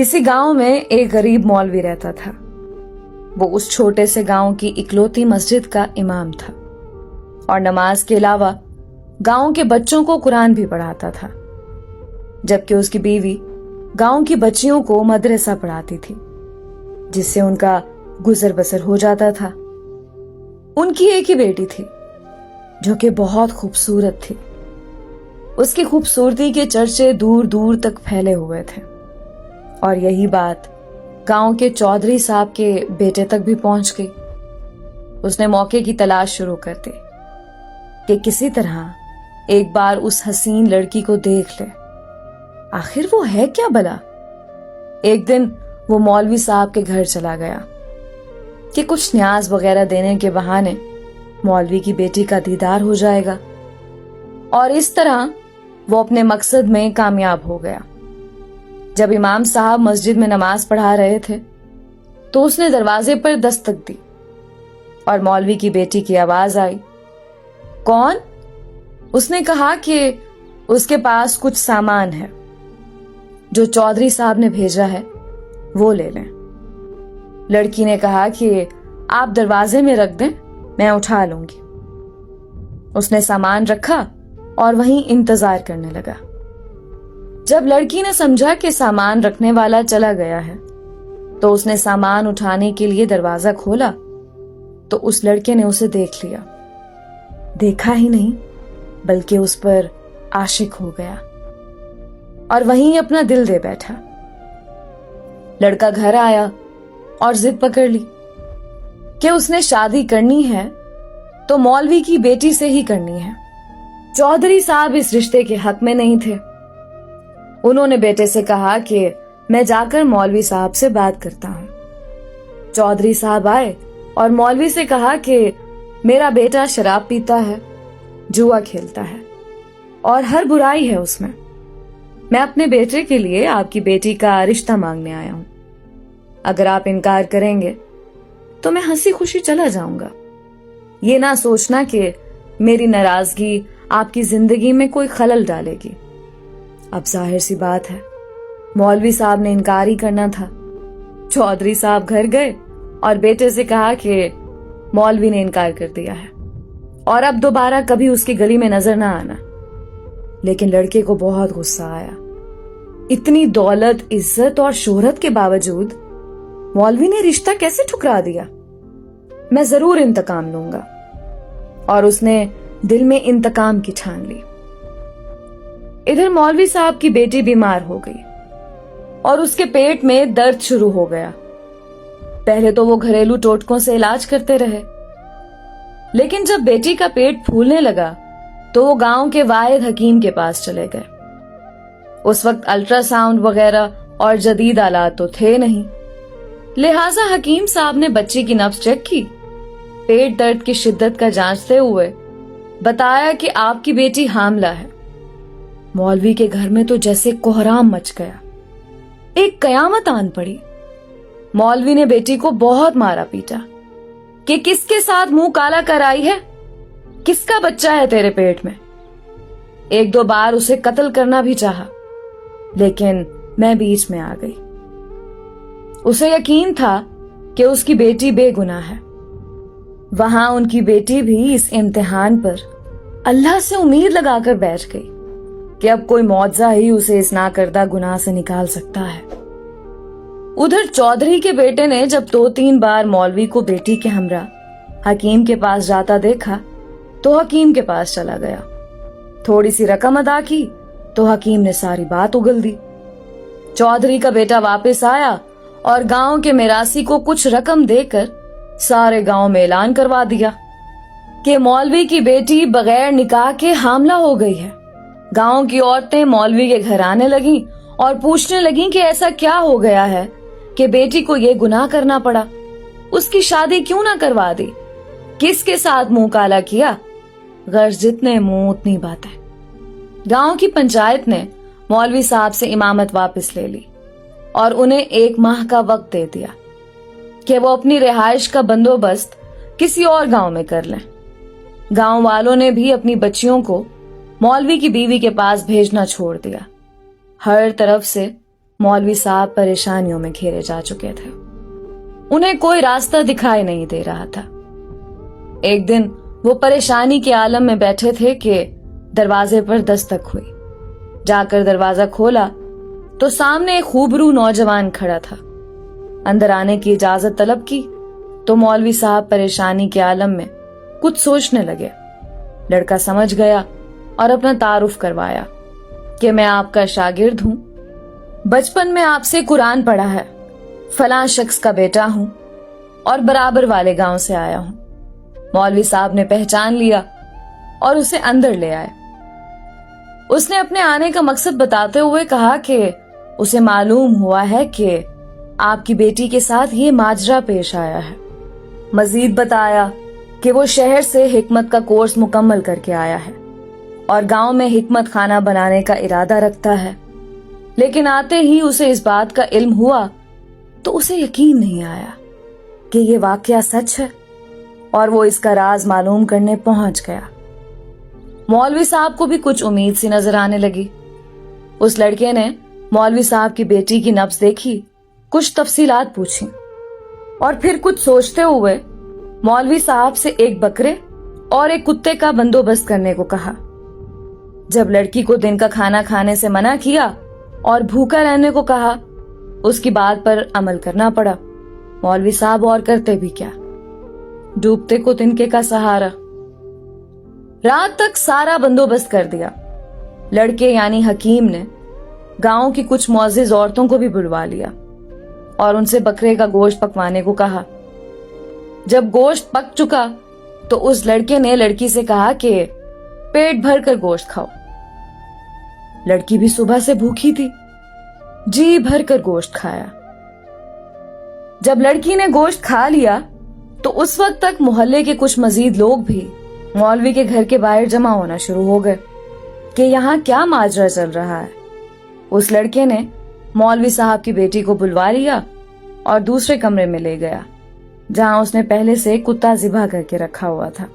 किसी गांव में एक गरीब मौलवी रहता था। वो उस छोटे से गांव की इकलौती मस्जिद का इमाम था और नमाज के अलावा गांव के बच्चों को कुरान भी पढ़ाता था, जबकि उसकी बीवी गांव की बच्चियों को मदरसा पढ़ाती थी, जिससे उनका गुजर बसर हो जाता था। उनकी एक ही बेटी थी जो कि बहुत खूबसूरत थी। उसकी खूबसूरती के चर्चे दूर दूर तक फैले हुए थे और यही बात गांव के चौधरी साहब के बेटे तक भी पहुंच गई। उसने मौके की तलाश शुरू कर दी कि किसी तरह एक बार उस हसीन लड़की को देख ले। आखिर वो है क्या भला? एक दिन वो मौलवी साहब के घर चला गया कि कुछ न्याज वगैरह देने के बहाने मौलवी की बेटी का दीदार हो जाएगा, और इस तरह वो अपने मकसद में कामयाब हो गया। जब इमाम साहब मस्जिद में नमाज पढ़ा रहे थे तो उसने दरवाजे पर दस्तक दी और मौलवी की बेटी की आवाज आई। कौन? उसने कहा कि उसके पास कुछ सामान है जो चौधरी साहब ने भेजा है, वो ले लें। लड़की ने कहा कि आप दरवाजे में रख दें, मैं उठा लूंगी। उसने सामान रखा और वहीं इंतजार करने लगा। जब लड़की ने समझा कि सामान रखने वाला चला गया है तो उसने सामान उठाने के लिए दरवाजा खोला तो उस लड़के ने उसे देख लिया। देखा ही नहीं बल्कि उस पर आशिक हो गया और वहीं अपना दिल दे बैठा। लड़का घर आया और जिद पकड़ ली कि उसने शादी करनी है तो मौलवी की बेटी से ही करनी है। चौधरी साहब इस रिश्ते के हक में नहीं थे। उन्होंने बेटे से कहा कि मैं जाकर मौलवी साहब से बात करता हूं। चौधरी साहब आए और मौलवी से कहा कि मेरा बेटा शराब पीता है, जुआ खेलता है और हर बुराई है उसमें। मैं अपने बेटे के लिए आपकी बेटी का रिश्ता मांगने आया हूं। अगर आप इनकार करेंगे तो मैं हंसी खुशी चला जाऊंगा। ये ना सोचना कि मेरी नाराजगी आपकी जिंदगी में कोई खलल डालेगी। अब जाहिर सी बात है, मौलवी साहब ने इनकार ही करना था। चौधरी साहब घर गए और बेटे से कहा कि मौलवी ने इनकार कर दिया है और अब दोबारा कभी उसकी गली में नजर ना आना। लेकिन लड़के को बहुत गुस्सा आया। इतनी दौलत, इज्जत और शोहरत के बावजूद मौलवी ने रिश्ता कैसे ठुकरा दिया? मैं जरूर इंतकाम लूंगा। और उसने दिल में इंतकाम की ठान ली। इधर मौलवी साहब की बेटी बीमार हो गई और उसके पेट में दर्द शुरू हो गया। पहले तो वो घरेलू टोटकों से इलाज करते रहे, लेकिन जब बेटी का पेट फूलने लगा तो वो गांव के वाहिद हकीम के पास चले गए। उस वक्त अल्ट्रासाउंड वगैरह और जदीद आलात तो थे नहीं, लिहाजा हकीम साहब ने बच्ची की नब्ज चेक की, पेट दर्द की शिद्दत का जांचते हुए बताया कि आपकी बेटी हामला है। मौलवी के घर में तो जैसे कोहराम मच गया, एक कयामत आन पड़ी। मौलवी ने बेटी को बहुत मारा पीटा कि किसके साथ मुंह काला कर आई है, किसका बच्चा है तेरे पेट में। एक दो बार उसे कत्ल करना भी चाहा, लेकिन मैं बीच में आ गई। उसे यकीन था कि उसकी बेटी बेगुनाह है। वहां उनकी बेटी भी इस इम्तिहान पर अल्लाह से उम्मीद लगाकर बैठ गई कि अब कोई मौजज़ा ही उसे इस नाकर्दा गुनाह से निकाल सकता है। उधर चौधरी के बेटे ने जब 2-3 बार मौलवी को बेटी के हमरा हकीम के पास जाता देखा तो हकीम के पास चला गया। थोड़ी सी रकम अदा की तो हकीम ने सारी बात उगल दी। चौधरी का बेटा वापस आया और गांव के मिरासी को कुछ रकम देकर सारे गांव में ऐलान करवा दिया कि मौलवी की बेटी बगैर निकाह के हामला हो गई है। गांव की औरतें मौलवी के घर आने लगीं और पूछने लगीं कि ऐसा क्या हो गया है कि बेटी को ये गुनाह करना पड़ा, उसकी शादी क्यों ना करवा दी, किसके साथ मुंह काला किया। गर्ज जितने मुंह उतनी बातें। गांव की पंचायत ने मौलवी साहब से इमामत वापस ले ली और उन्हें 1 माह का वक्त दे दिया कि वो अपनी रिहाइश का बंदोबस्त किसी और गांव में कर लें। गांव वालों ने भी अपनी बच्चियों को मौलवी की बीवी के पास भेजना छोड़ दिया। हर तरफ से मौलवी साहब परेशानियों में घेरे जा चुके थे। उन्हें कोई रास्ता दिखाई नहीं दे रहा था। एक दिन वो परेशानी के आलम में बैठे थे कि दरवाजे पर दस्तक हुई। जाकर दरवाजा खोला तो सामने एक खूबरू नौजवान खड़ा था। अंदर आने की इजाजत तलब की तो मौलवी साहब परेशानी के आलम में कुछ सोचने लगे। लड़का समझ गया और अपना तारुफ करवाया कि मैं आपका शागिर्द हूं, बचपन में आपसे कुरान पढ़ा है, फलां शख्स का बेटा हूं और बराबर वाले गांव से आया हूं। मौलवी साहब ने पहचान लिया और उसे अंदर ले आए। उसने अपने आने का मकसद बताते हुए कहा कि उसे मालूम हुआ है कि आपकी बेटी के साथ ये माजरा पेश आया है। मजीद बताया कि वो शहर से हिकमत का कोर्स मुकम्मल करके आया है और गांव में हिकमत खाना बनाने का इरादा रखता है, लेकिन आते ही उसे इस बात का इल्म हुआ तो उसे यकीन नहीं आया कि ये वाकया सच है और वो इसका राज मालूम करने पहुंच गया। मौलवी साहब को भी कुछ उम्मीद सी नजर आने लगी। उस लड़के ने मौलवी साहब की बेटी की नब्ज देखी, कुछ तफसीलात पूछी और फिर कुछ सोचते हुए मौलवी साहब से एक बकरे और एक कुत्ते का बंदोबस्त करने को कहा। जब लड़की को दिन का खाना खाने से मना किया और भूखा रहने को कहा, उसकी बात पर अमल करना पड़ा। मौलवी साहब और करते भी क्या, डूबते को तिनके का सहारा। रात तक सारा बंदोबस्त कर दिया। लड़के यानी हकीम ने गांव की कुछ मुअज़्ज़िज़ औरतों को भी बुलवा लिया और उनसे बकरे का गोश्त पकवाने को कहा। जब गोश्त पक चुका तो उस लड़के ने लड़की से कहा कि पेट भर कर गोश्त खाओ। लड़की भी सुबह से भूखी थी, जी भर कर गोश्त खाया। जब लड़की ने गोश्त खा लिया तो उस वक्त तक मोहल्ले के कुछ मजीद लोग भी मौलवी के घर के बाहर जमा होना शुरू हो गए कि यहाँ क्या माजरा चल रहा है। उस लड़के ने मौलवी साहब की बेटी को बुलवा लिया और दूसरे कमरे में ले गया जहां उसने पहले से कुत्ता ज़िबा करके रखा हुआ था।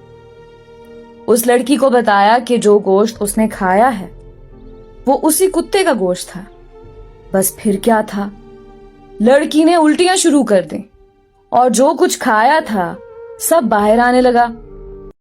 उस लड़की को बताया कि जो गोश्त उसने खाया है वो उसी कुत्ते का गोश्त था। बस फिर क्या था, लड़की ने उल्टियां शुरू कर दी और जो कुछ खाया था सब बाहर आने लगा।